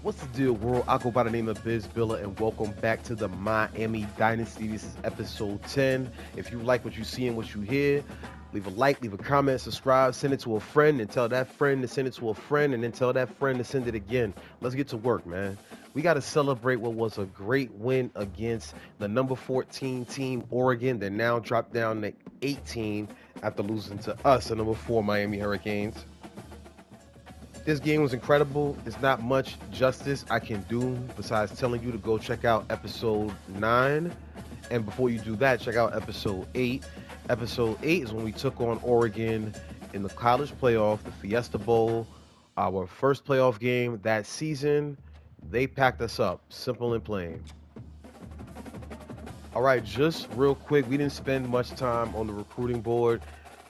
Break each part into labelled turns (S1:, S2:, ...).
S1: What's the deal, world? I go by the name of Biz Billa, and welcome back to the Miami Dynasty. This is episode 10. If you like what you see and what you hear, leave a like, leave a comment, subscribe, send it to a friend, and tell that friend to send it to a friend, and then tell that friend to send it again. Let's get to work, man. We got to celebrate what was a great win against the number 14 team, Oregon. They now dropped down to 18 after losing to us, the number 4 Miami Hurricanes. This game was incredible. There's not much justice I can do besides telling you to go check out episode 9. And before you do that, check out episode 8. Episode 8 is when we took on Oregon in the college playoff, the Fiesta Bowl, our first playoff game that season. They packed us up, simple and plain. All right, just real quick, we didn't spend much time on the recruiting board.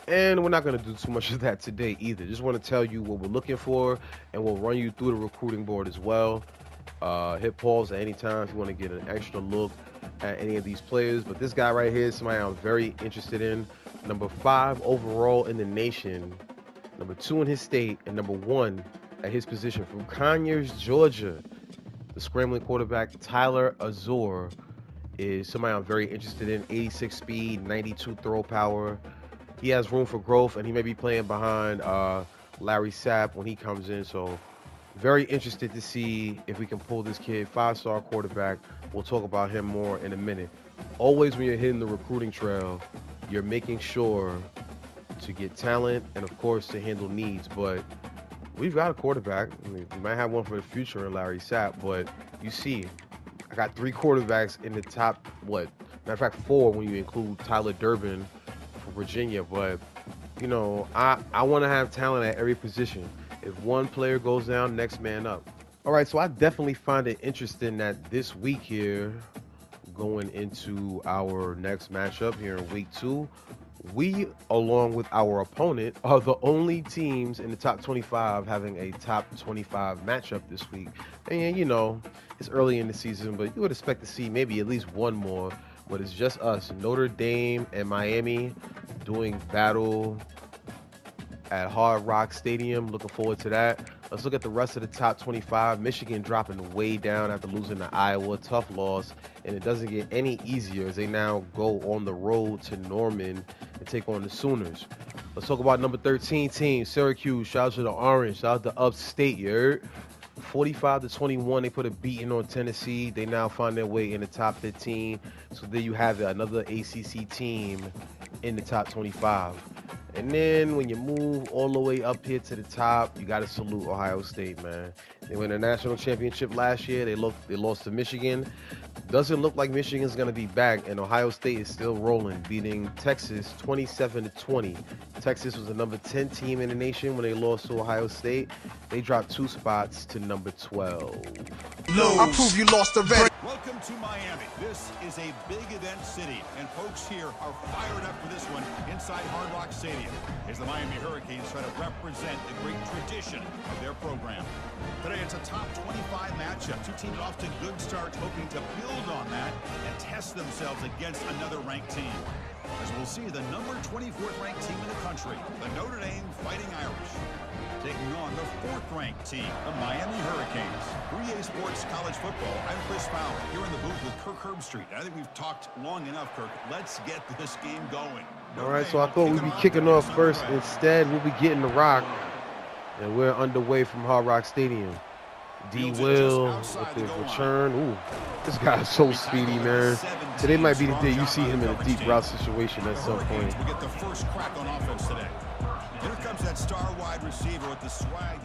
S1: And we're not going to do too much of that today either. Just want to tell you what we're looking for, and we'll run you through the recruiting board as well. Hit pause at any time if you want to get an extra look at any of these players. But this guy right here is somebody I'm very interested in. Number 5 overall in the nation, number 2 in his state, and number 1 at his position from Conyers, Georgia. The scrambling quarterback, Tyler Azor, is somebody I'm very interested in. 86 speed, 92 throw power. He has room for growth, and he may be playing behind Larry Sapp when he comes in. So very interested to see if we can pull this kid. 5-star quarterback. We'll talk about him more in a minute. Always when you're hitting the recruiting trail, you're making sure to get talent and, of course, to handle needs. But we've got a quarterback. I mean, we might have one for the future in Larry Sapp, but you see, I got 3 quarterbacks in the top, matter of fact, 4 when you include Tyler Durbin for Virginia. But, you know, I want to have talent at every position. If one player goes down, next man up. All right, so I definitely find it interesting that this week here, going into our next matchup here in week 2, we, along with our opponent, are the only teams in the top 25 having a top 25 matchup this week. And, you know, it's early in the season, but you would expect to see maybe at least one more. But it's just us, Notre Dame and Miami, doing battle at Hard Rock Stadium. Looking forward to that. Let's look at the rest of the top 25. Michigan dropping way down after losing to Iowa. Tough loss. And it doesn't get any easier as they now go on the road to Norman and take on the Sooners. Let's talk about number 13 team, Syracuse. Shout out to the Orange. Shout out to Upstate, you heard? 45-21, they put a beating on Tennessee. They now find their way in the top 15. So there you have it, another ACC team in the top 25. And then when you move all the way up here to the top, you got to salute Ohio State, man. They won the national championship last year. They lost to Michigan. Doesn't look like Michigan's going to be back, and Ohio State is still rolling, beating Texas 27-20. Texas was the number 10 team in the nation when they lost to Ohio State. They dropped 2 spots to number 12.
S2: I prove you lost already.
S3: Welcome to Miami. This is a big event city, and folks here are fired up for this one inside Hard Rock Stadium as the Miami Hurricanes try to represent the great tradition of their program. Today it's a top 25 matchup. 2 teams off to good starts, hoping to build on that and test themselves against another ranked team. As we'll see, the number 24th ranked team in the country, the Notre Dame Fighting Irish, taking on the 4th ranked team, the Miami Hurricanes. 3A Sports College Football. I'm Chris Fowler here in the booth with Kirk Herbstreit. I think we've talked long enough, Kirk. Let's get this game going.
S1: All right, so I thought we'd be kicking off first. Instead, we'll be getting the rock, and we're underway from Hard Rock Stadium. D. Will with his return. Ooh, this guy's so speedy, man. Today might be the day you see him in a deep route situation at some point.
S3: We get the first crack on offense today. Here comes that star wide receiver with the swag.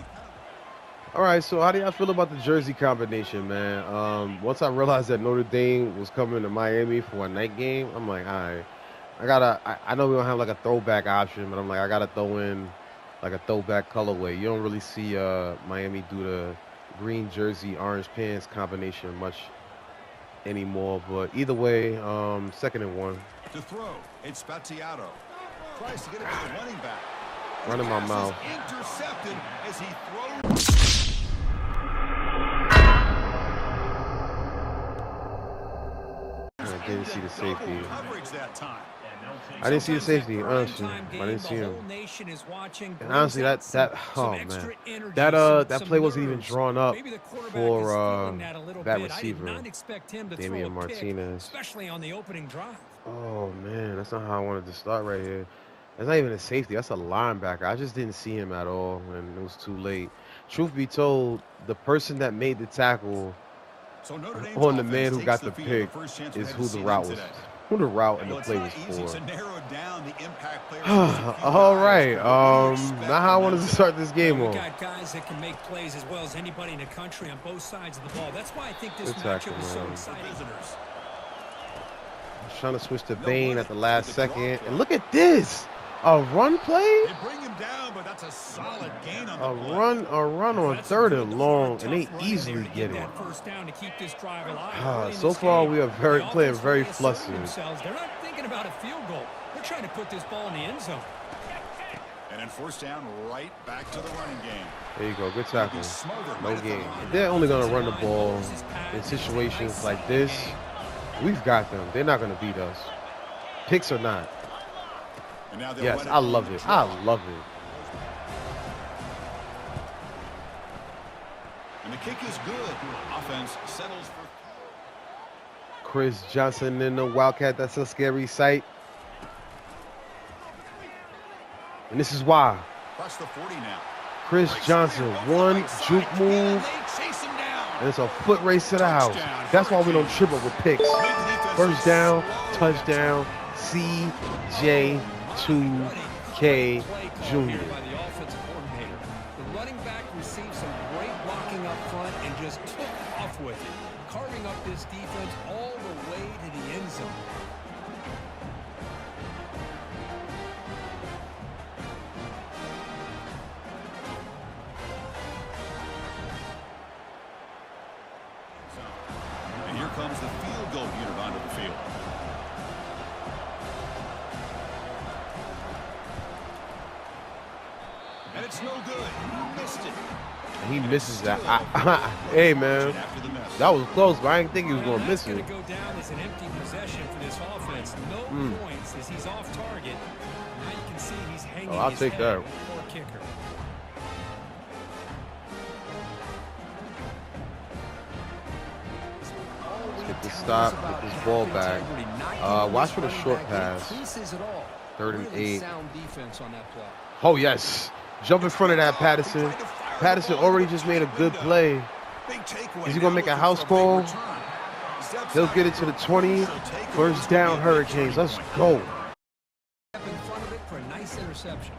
S1: All right, so how do y'all feel about the jersey combination, man? Once I realized that Notre Dame was coming to Miami for a night game, I'm like, all right, I know we don't have like a throwback option, but I'm like, I gotta throw in like a throwback colorway. You don't really see Miami do the green jersey, orange pants combination much anymore, but either way, 2nd and 1.
S3: To throw, it's Spaziato. Tries to get it to the running back.
S1: Running my mouth.
S3: Intercepted as he throws.
S1: I didn't see the safety.
S3: Coverage that time.
S1: I didn't see the safety, honestly. I didn't see him. And honestly, that oh man, that play wasn't even drawn up for that receiver, Damian Martinez. Oh man, that's not how I wanted to start right here. That's not even a safety. That's a linebacker. I just didn't see him at all, and it was too late. Truth be told, the person that made the tackle on the man who got the pick is who the route was. Who the route and the play was for. All right. Not how I wanted to start this game off.
S4: We got guys that can make plays as well as anybody in the country on both sides of the ball. That's why I think this matchup is so exciting.
S1: Trying to switch to Bain at the last second. And look at this. A run play? A run on 3rd and long, and they easily get it. So far, we are playing very flustered.
S4: They're not thinking about a field goal. They're trying to put this ball in the end zone.
S3: And then 1st down, right back to the running game.
S1: There you go. Good tackle. No game. If they're only going to run the ball in situations like this, we've got them. They're not going to beat us. Picks or not. Yes, I love it. I love it.
S3: And the kick is good. Offense settles for
S1: Chris Johnson in the Wildcat. That's a scary sight. And this is why.
S3: Across the 40 now.
S1: Chris Johnson, one juke move, and it's a foot race to the house. That's why we don't trip over picks. 1st down, touchdown, CJ2K Jr.
S4: The running back received some great blocking up front and just took off with it, carving up this defense all the way to the end zone.
S3: And here comes the field goal unit onto the field. And it's no good. He missed it.
S1: He misses that. Hey, man. That was close, but I didn't think he was going to miss it.
S4: That's going to go down as an empty possession for this offense. No points as he's off target. Now you can see he's hanging
S1: I'll take that.
S4: For a kicker.
S1: Let's get this stop, get this ball back. Watch for the short pass. 3rd and 8. Oh, yes. Jump in front of that, Patterson. Patterson already just made a good play. Is he going to make a house call? He'll get it to the 20. 1st down, Hurricanes. Let's go.
S4: In front of it for a nice interception.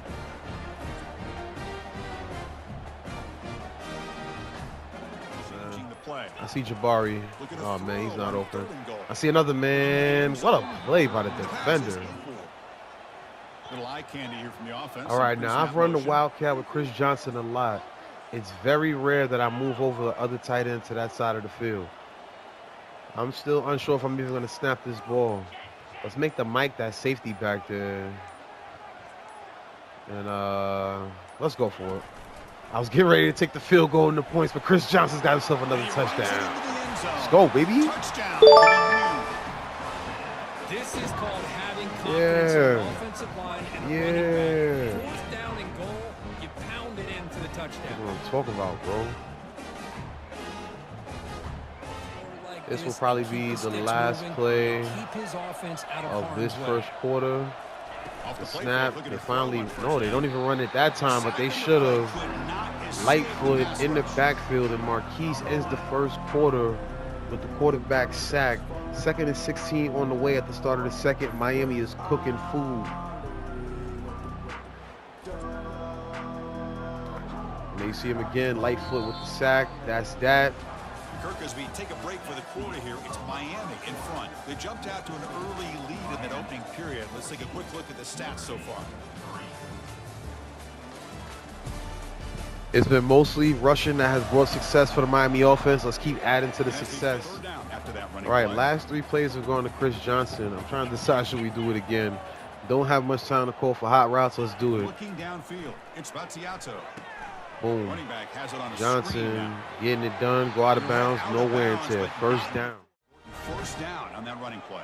S1: I see Jabari. Oh, man, he's not open. I see another man. What a play by the defender. All right, now I've run the Wildcat with Chris Johnson a lot. It's very rare that I move over the other tight end to that side of the field. I'm still unsure if I'm even going to snap this ball. Let's make the Mike that safety back there. And let's go for it. I was getting ready to take the field goal and the points, but Chris Johnson's got himself another touchdown. Let's go, baby.
S4: This is called having confidence in the offensive line and running back. 4th down and goal, you pound it into the touchdown.
S1: That's what I'm talking about, bro. This will probably be the last play of this 1st quarter. The snap, they finally, no, they don't even run it that time, but they should have. Lightfoot in the backfield, and Marquise ends the 1st quarter with the quarterback sack. 2nd and 16 on the way at the start of the 2nd. Miami is cooking food. And you see him again, Lightfoot with the sack. That's that.
S3: Kirk, as we take a break for the quarter here, it's Miami in front. They jumped out to an early lead in that opening period. Let's take a quick look at the stats so far.
S1: It's been mostly rushing that has brought success for the Miami offense. Let's keep adding to the success. All right, last 3 plays are going to Chris Johnson. I'm trying to decide, should we do it again? Don't have much time to call for hot routes. Let's do it.
S3: Looking downfield, it's Battiato.
S1: Boom. Johnson getting it done. Go out of bounds. No wear and tear. 1st down.
S3: 1st down on that running play.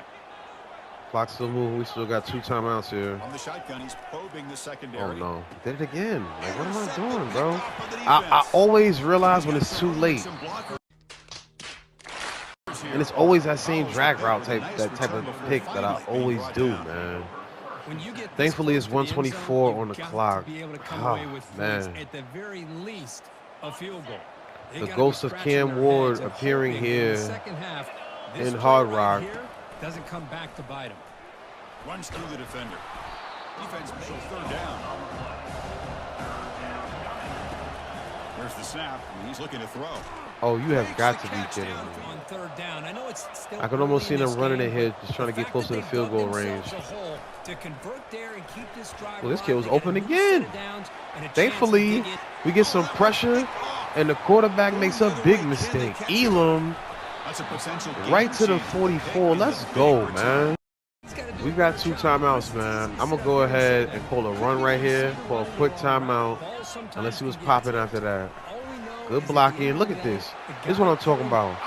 S1: Clock still moving. We still got 2 timeouts here.
S3: On the shotgun, he's probing the secondary.
S1: Oh no, did it again. Like, what am I doing, bro? I always realize when it's too late. And it's always that same drag route type of pick that I always do, man. Thankfully, it's 124 on the clock. Oh, man.
S4: At the very least, a field goal.
S1: The ghost of Cam Ward appearing here in Hard Rock.
S4: Doesn't come back to bite him.
S3: Runs through the defender. Defense makes 3rd down. There's the snap. He's looking to throw.
S1: Oh, you have got to be kidding me.
S4: On 3rd down. I know it's still
S1: I can almost see them running it here, just trying to get close to the field goal range. Well, this kid was open again. Thankfully, we get some pressure, and the quarterback makes a big mistake. Elam, right to the 44. Let's go, man. We got 2 timeouts, man. I'm going to go ahead and call a run right here, call a quick timeout, and let's see what's popping after that. Good blocking. Look at this. This is what I'm talking about.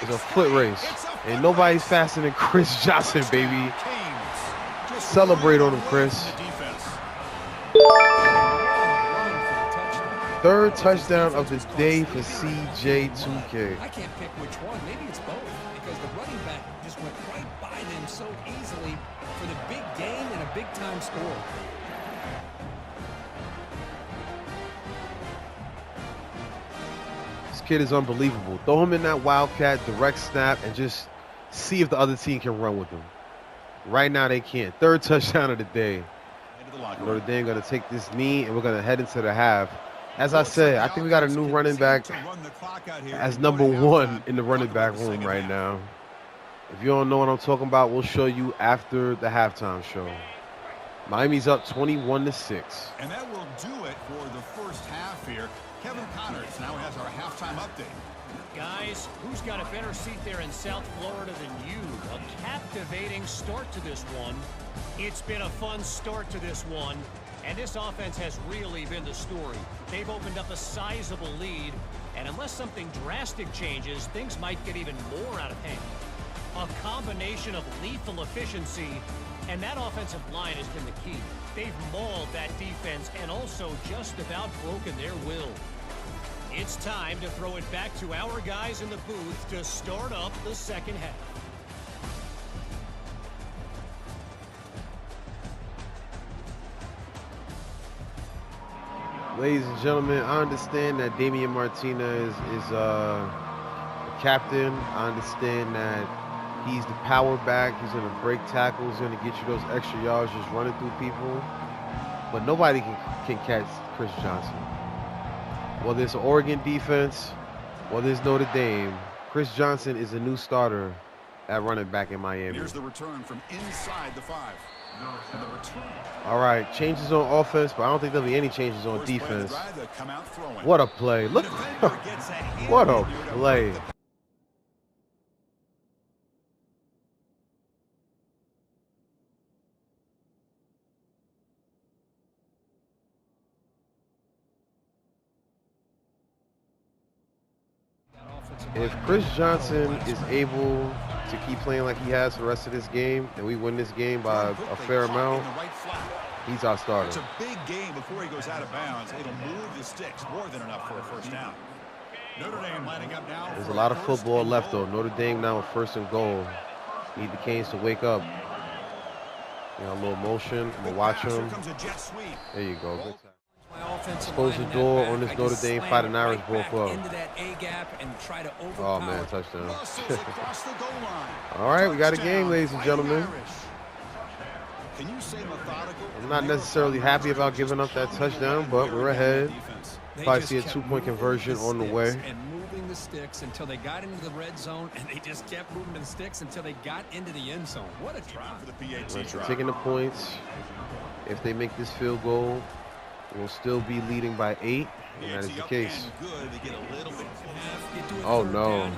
S1: It's a foot race. And nobody's faster than Chris Johnson, baby. Celebrate on him, Chris. 3rd touchdown of the day for CJ2K.
S4: I can't pick which one. Maybe it's both, because the running back just went right by them so easily for the big game and a big-time score.
S1: This kid is unbelievable. Throw him in that wildcat, direct snap, and just see if the other team can run with him. Right now, they can't. 3rd touchdown of the day. Notre Dame going to take this knee, and we're going to head into the half. As I said, I think we got a new running back as #1 in the running back room right now. If you don't know what I'm talking about, we'll show you after the halftime show. Miami's up 21-6.
S3: And that will do it for the first half here. Kevin Connors now has our halftime update.
S5: Guys, who's got a better seat there in South Florida than you? A captivating start to this one. It's been a fun start to this one. And this offense has really been the story. They've opened up a sizable lead. And unless something drastic changes, things might get even more out of hand. A combination of lethal efficiency, and that offensive line has been the key. They've mauled that defense and also just about broken their will. It's time to throw it back to our guys in the booth to start up the second half.
S1: Ladies and gentlemen, I understand that Damian Martinez is a captain. I understand that he's the power back. He's going to break tackles. He's going to get you those extra yards just running through people. But nobody can catch Chris Johnson. Whether it's an Oregon defense, whether it's Notre Dame, Chris Johnson is a new starter at running back in Miami.
S3: Here's the return from inside the 5. And the return.
S1: All right, changes on offense, but I don't think there'll be any changes on defense. What a play. Look. What a play. If Chris Johnson is able to keep playing like he has for the rest of this game, and we win this game by a fair amount, he's our starter.
S3: It's a big game before he goes out of bounds. It'll move the sticks more than enough for a first down. Notre Dame lining up now.
S1: There's a lot of football left, though. Notre Dame now with 1st and goal. Need the Canes to wake up. You know, a little motion. I'm going to watch him. There you go. Good time. Expose the door on this Notre Dame Fighting Irish ball club. Oh, man, touchdown. All right, we got a game, ladies and gentlemen. I'm not necessarily happy about giving up that touchdown, but we're ahead. Probably see a 2-point conversion on the way.
S4: And moving the sticks until they got into the red zone, and they just kept moving the sticks until they got into the end zone. What a drive.
S1: Taking the points. If they make this field goal, we'll still be leading by 8, and that is the case. Oh, no.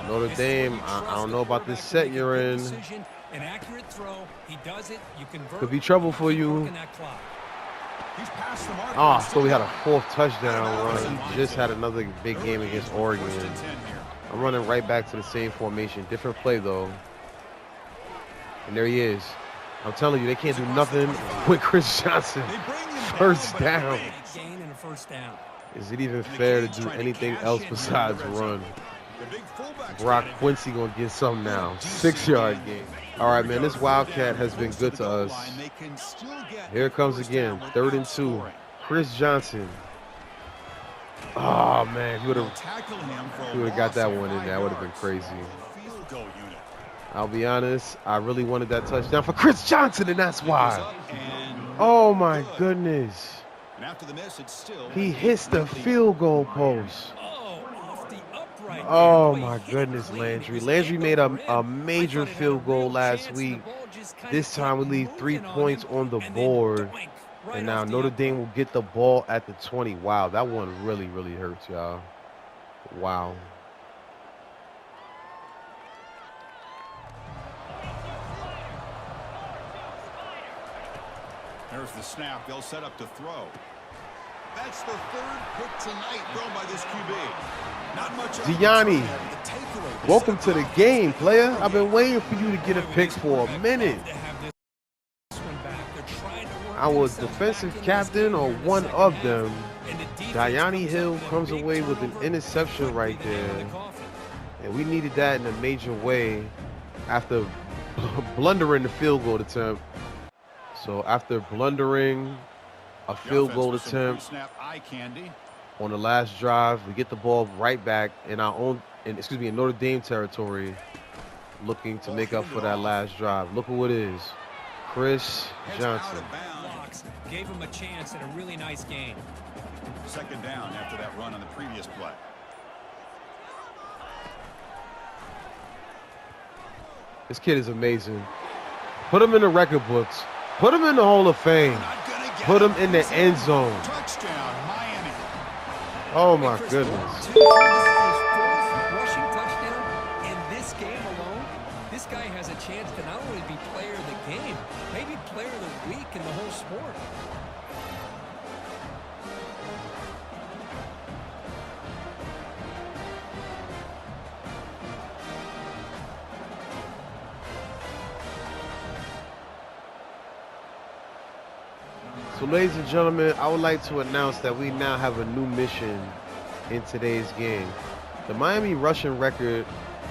S1: Notre Dame, I don't know about this set you're in.
S4: An accurate throw. He does it. You convert.
S1: Could be trouble for you. Oh, so we had a 4th touchdown run. He just had another big game against Oregon. I'm running right back to the same formation. Different play, though. And there he is. I'm telling you, they can't do nothing with Chris Johnson. First down.
S4: Gain and a first down.
S1: Is it even fair to do anything else besides run? Brock Quincy gonna get some now. 6-yard gain. All right, man, this Wildcat has been good to us. Here it comes again. 3rd and 2. Chris Johnson. Oh, man, he would have got that one in there. That would have been crazy. I'll be honest, I really wanted that touchdown for Chris Johnson, and that's why. Oh, my goodness. He hits the field goal post. Oh, my goodness, Landry. Landry made a major field goal last week. This time we leave 3 points on the board. And now Notre Dame will get the ball at the 20. Wow, that one really, really hurts, y'all. Wow.
S3: There's the snap. They'll set up to throw. That's the 3rd pick tonight thrown by this QB. Not much.
S1: Gianni, welcome to the game, player. I've been waiting for you to get a pick for a minute. I was defensive captain or one of them. Gianni Hill comes away with an interception right there. And we needed that in a major way after blundering the field goal attempt. So after blundering a field goal attempt on the last drive, we get the ball right back in our own, in Notre Dame territory, looking to make up for that last drive. Look at what it is. Chris Johnson.
S4: Gave him a chance at a really nice game.
S3: 2nd down after that run on the previous play.
S1: This kid is amazing. Put him in the record books. Put him in the Hall of Fame. Put him in the end zone.
S3: Touchdown, Miami.
S1: Oh, my goodness.
S4: His 4th rushing touchdown in this game alone. This guy has a chance to not only be player of the game, maybe player of the week in the whole sport.
S1: So, ladies and gentlemen, I would like to announce that we now have a new mission in today's game. The Miami rushing record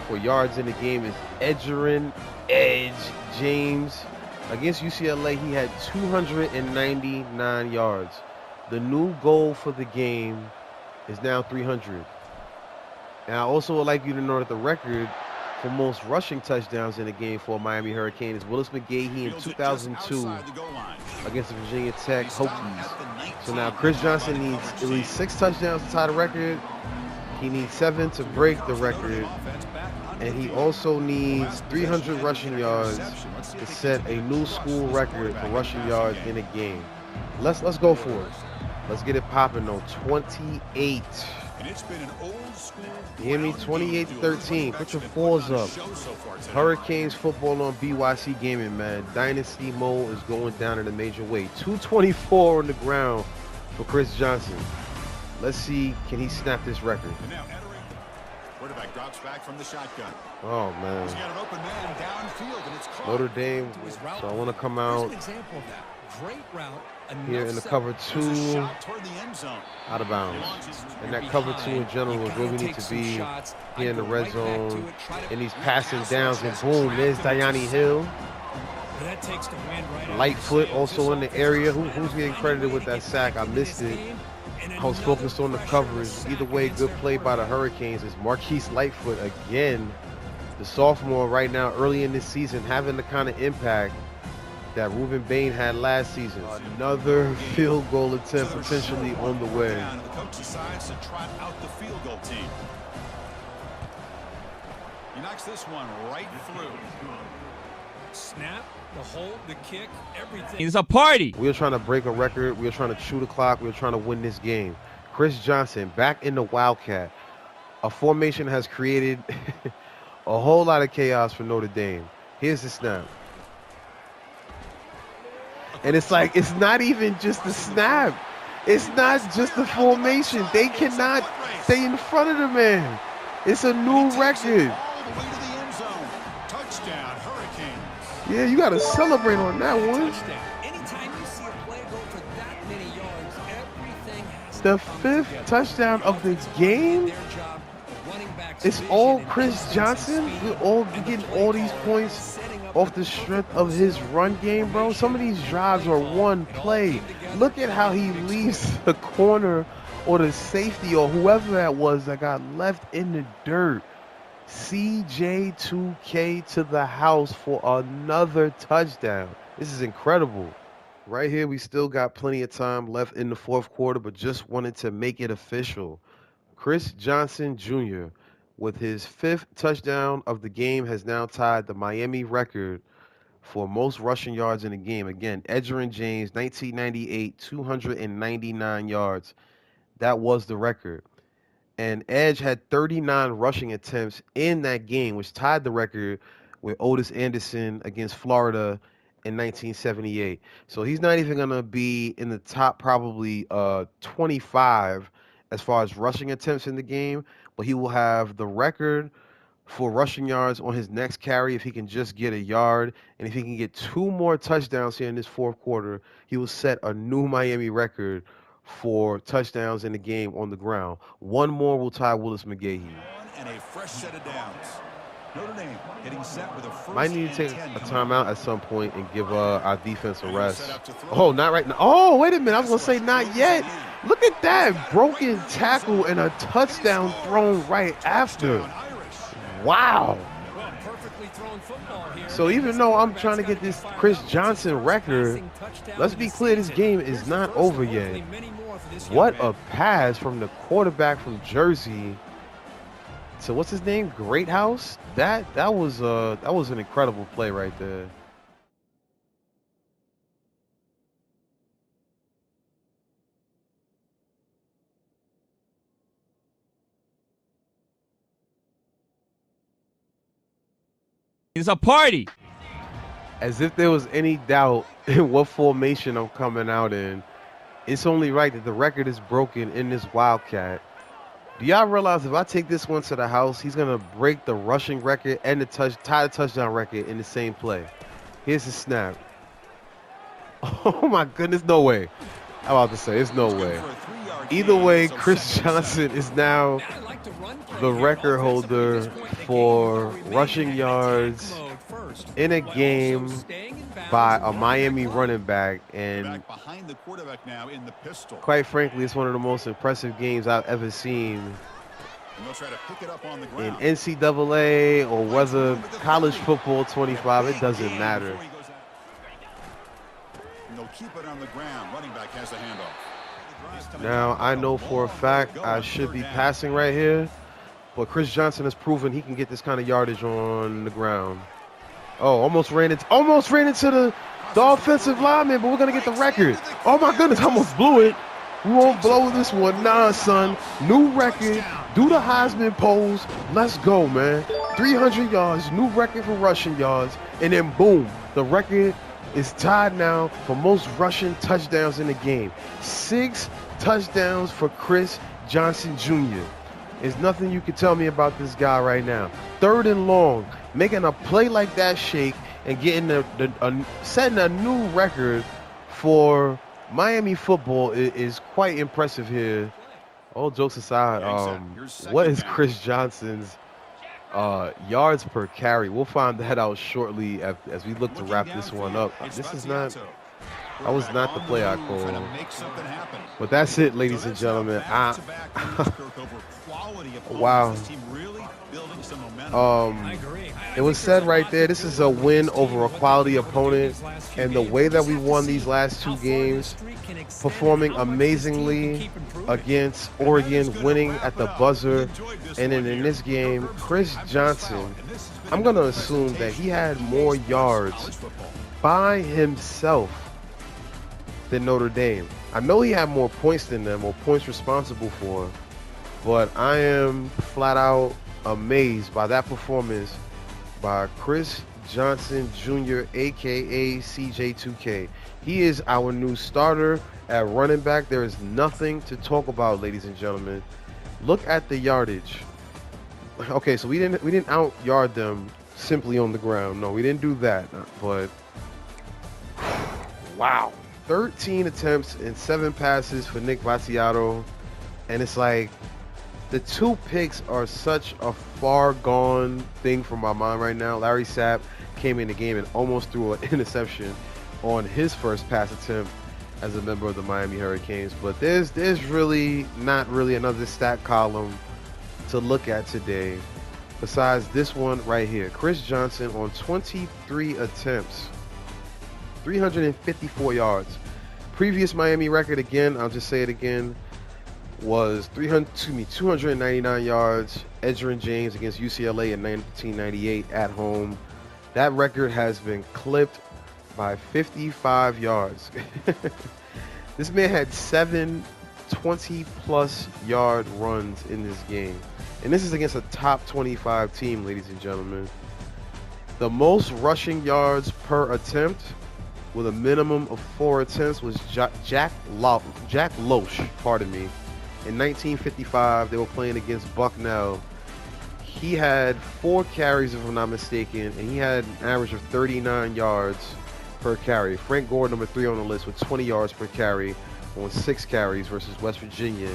S1: for yards in the game is Edge James. Against UCLA, he had 299 yards. The new goal for the game is now 300. And I also would like you to know that the record for most rushing touchdowns in a game for a Miami Hurricane is Willis McGahee in 2002 against the Virginia Tech Hokies. So now Chris Johnson needs at least 6 touchdowns to tie the record. He needs 7 to break the record. And he also needs 300 rushing yards to set a new school record for rushing yards in a game. Let's go for it. Let's get it popping though. 28.
S3: And it's been an old school.
S1: You hear me? 28-13. Put your 4s up. Hurricanes football on BYC Gaming, man. Dynasty mode is going down in a major way. 224 on the ground for Chris Johnson. Let's see, can he snap this record?
S3: And now entering. Quarterback drops back from the shotgun.
S1: Oh, man.
S3: He's got an open man downfield, and it's caught.
S1: Notre Dame, so I want to come out
S4: Great route.
S1: here in the cover 2, out of bounds. And that cover 2 in general is where we need to be here in the red zone, in these passing downs, and boom, there's Gianni Hill. Lightfoot also in the area. Who's getting credited with that sack? I missed it. I was focused on the coverage. Either way, good play by the Hurricanes. Is Marquise Lightfoot again, the sophomore right now, early in this season, having the kind of impact that Reuben Bain had last season. Another field goal attempt potentially on the way.
S3: The coach decides to trot out the field goal team. He knocks this one right through.
S4: Snap, the hold, the kick, everything.
S6: It's a party.
S1: We are trying to break a record. We are trying to chew the clock. We are trying to win this game. Chris Johnson back in the Wildcat. A formation has created a whole lot of chaos for Notre Dame. Here's the snap. And it's like, it's not even just the snap. It's not just the formation. They cannot stay in front of the man. It's a new record.
S3: All the way to the end zone. Touchdown, Hurricanes.
S1: Yeah, you got to celebrate on that one.
S4: Touchdown. Anytime you see a play go for that many yards, everything has
S1: The
S4: to come
S1: 5th
S4: together.
S1: touchdown of the game. It's all Chris Johnson. We're getting all these points off the strength of his run game, bro. Some of these drives are one play. Look at how he leaves the corner or the safety or whoever that was that got left in the dirt. CJ2K to the house for another touchdown. This is incredible. Right here, we still got plenty of time left in the 4th quarter, but just wanted to make it official. Chris Johnson Jr., with his 5th touchdown of the game, has now tied the Miami record for most rushing yards in a game. Again, Edgerrin James, 1998, 299 yards. That was the record. And Edge had 39 rushing attempts in that game, which tied the record with Otis Anderson against Florida in 1978. So he's not even going to be in the top probably 25 as far as rushing attempts in the game, but he will have the record for rushing yards on his next carry if he can just get a yard. And if he can get 2 more touchdowns here in this 4th quarter, he will set a new Miami record for touchdowns in the game on the ground. 1 more will tie Willis McGahee.
S3: And a fresh set of downs. Notre Dame getting set with a first
S1: Might need to take
S3: and 10
S1: a timeout at some point and give our defense a
S3: And
S1: rest.
S3: set up to throw.
S1: Oh, not right now. Oh, wait a minute. I was going to say not yet. Look at that. Broken tackle and a touchdown thrown right after.
S3: Touchdown, Irish.
S1: Wow.
S4: Well, perfectly thrown football here.
S1: So even though I'm trying to get this Chris Johnson record, let's be clear, this game is not over yet. What a pass from the quarterback from Jersey. So what's his name? Greathouse? That was an incredible play right there.
S6: It's a party.
S1: As if there was any doubt in what formation I'm coming out in. It's only right that the record is broken in this Wildcat. Do y'all realize if I take this one to the house, he's going to break the rushing record and tie the touchdown record in the same play. Here's the snap. Oh, my goodness. No way. I'm about to say, it's no way. Either way, Chris Johnson is now the record holder for rushing yards in a game by a Miami running back. And
S3: Behind the quarterback now in the pistol.
S1: quite frankly, it's one of the most impressive games I've ever seen
S3: And they'll try to pick it up on the
S1: in
S3: ground.
S1: NCAA or whether college football 25. It doesn't matter.
S3: And they'll keep it on the ground. Running back has the handoff.
S1: Now, I know for a fact I should be passing right here, but Chris Johnson has proven he can get this kind of yardage on the ground. Oh, almost ran into the offensive lineman, but we're going to get the record. Oh, my goodness, I almost blew it. We won't blow this one. Nah, son. New record. Do the Heisman pose. Let's go, man. 300 yards, new record for rushing yards, and then boom, the record is tied now for most rushing touchdowns in the game. 6 touchdowns for Chris Johnson Jr. There's nothing you can tell me about this guy right now. 3rd and long, making a play like that shake and getting setting a new record for Miami football is quite impressive here. All jokes aside, what is Chris Johnson's yards per carry? We'll find that out shortly as we look to wrap this one up. That was not the play I called. But that's it, ladies and gentlemen. Wow. It was said right there, this is a win over a quality opponent. And the way that we won these last 2 games, performing amazingly against Oregon, winning at the buzzer. And then in this game, Chris Johnson, I'm going to assume that he had more yards by himself than Notre Dame. I know he had more points than them, or points responsible for, but I am flat out amazed by that performance by Chris Johnson Jr., aka CJ2K. He is our new starter at running back. There is nothing to talk about, ladies and gentlemen. Look at the yardage. Okay, so we didn't out yard them simply on the ground. No, we didn't do that. But wow, 13 attempts and 7 passes for Nick Vattiato, and it's like the 2 picks are such a far gone thing from my mind right now. Larry Sapp came in the game and almost threw an interception on his first pass attempt as a member of the Miami Hurricanes. But there's really not really another stat column to look at today besides this one right here. Chris Johnson on 23 attempts, 354 yards. Previous Miami record, again, I'll just say it again, was 299 yards. Edgerrin James against UCLA in 1998 at home. That record has been clipped by 55 yards. This man had 7 20-plus yard runs in this game. And this is against a top 25 team, ladies and gentlemen. The most rushing yards per attempt with a minimum of 4 attempts was Jack Loesch, pardon me. In 1955, they were playing against Bucknell. He had 4 carries, if I'm not mistaken, and he had an average of 39 yards per carry. Frank Gore, number 3 on the list, with 20 yards per carry on 6 carries versus West Virginia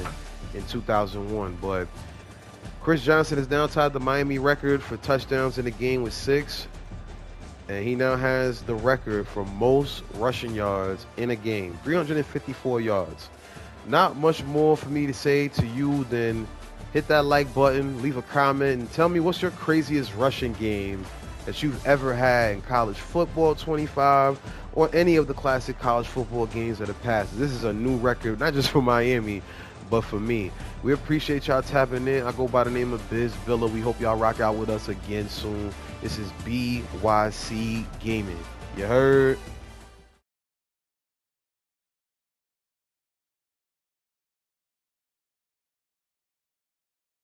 S1: in 2001. But Chris Johnson has now tied the Miami record for touchdowns in a game with 6. And he now has the record for most rushing yards in a game, 354 yards. Not much more for me to say to you than hit that like button, leave a comment, and tell me what's your craziest rushing game that you've ever had in college football 25 or any of the classic college football games that have passed. This is a new record, not just for Miami, but for me. We appreciate y'all tapping in. I go by the name of Biz Villa. We hope y'all rock out with us again soon. This is BYC Gaming. You heard?